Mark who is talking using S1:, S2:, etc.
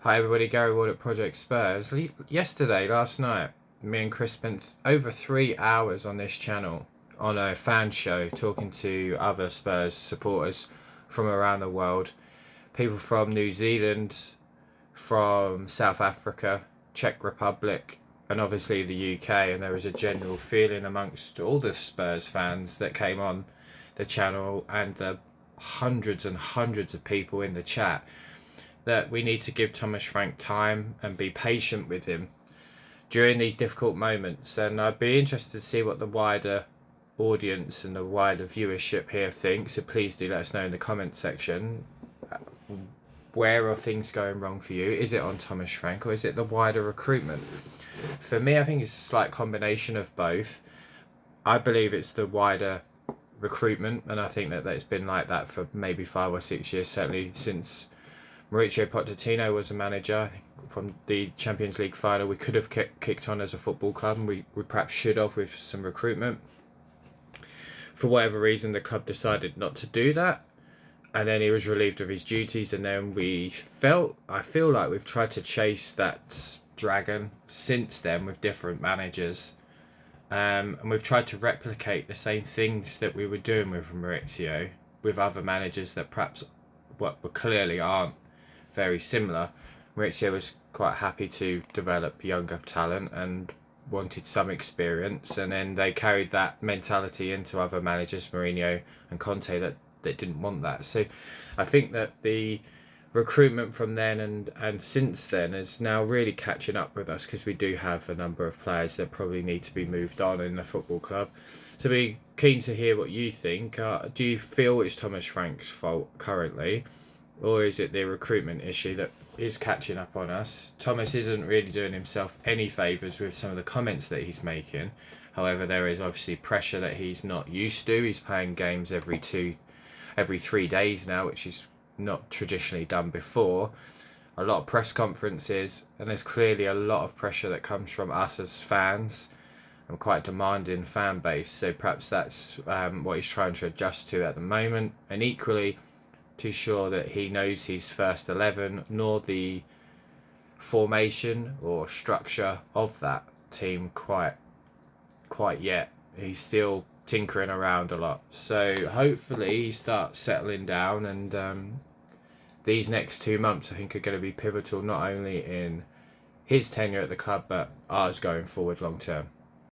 S1: Hi everybody, Gary Ward at Project Spurs. Last night, me and Chris spent over 3 hours on this channel on a fan show talking to other Spurs supporters from around the world. People from New Zealand, from South Africa, Czech Republic, and obviously the UK. And there was a general feeling amongst all the Spurs fans that came on the channel and the hundreds and hundreds of people in the chat that we need to give Thomas Frank time and be patient with him during these difficult moments. And I'd be interested to see what the wider audience and the wider viewership here think. So please do let us know in the comment section. Where are things going wrong for you? Is it on Thomas Frank or is it the wider recruitment? For me, I think it's a slight combination of both. I believe it's the wider recruitment, and I think that it's been like that for maybe 5 or 6 years, certainly since Mauricio Pochettino was a manager. From the Champions League final, we could have kicked on as a football club, and we perhaps should have with some recruitment. For whatever reason, the club decided not to do that, and then he was relieved of his duties, and then I feel like we've tried to chase that dragon since then with different managers, and we've tried to replicate the same things that we were doing with Mauricio with other managers that perhaps clearly aren't very similar. Mauricio was quite happy to develop younger talent and wanted some experience, and then they carried that mentality into other managers, Mourinho and Conte, that didn't want that. So I think that the recruitment from then and since then is now really catching up with us, because we do have a number of players that probably need to be moved on in the football club. So be keen to hear what you think. Do you feel it's Thomas Frank's fault currently, or is it the recruitment issue that is catching up on us? Thomas isn't really doing himself any favours with some of the comments that he's making. However, there is obviously pressure that he's not used to. He's playing games every 3 days now, which is not traditionally done before. A lot of press conferences, and there's clearly a lot of pressure that comes from us as fans. I'm quite demanding fan base, so perhaps that's what he's trying to adjust to at the moment. And equally, too sure that he knows his first 11 nor the formation or structure of that team quite yet. He's still tinkering around a lot, so hopefully he starts settling down, and these next 2 months I think are going to be pivotal, not only in his tenure at the club but ours going forward long term.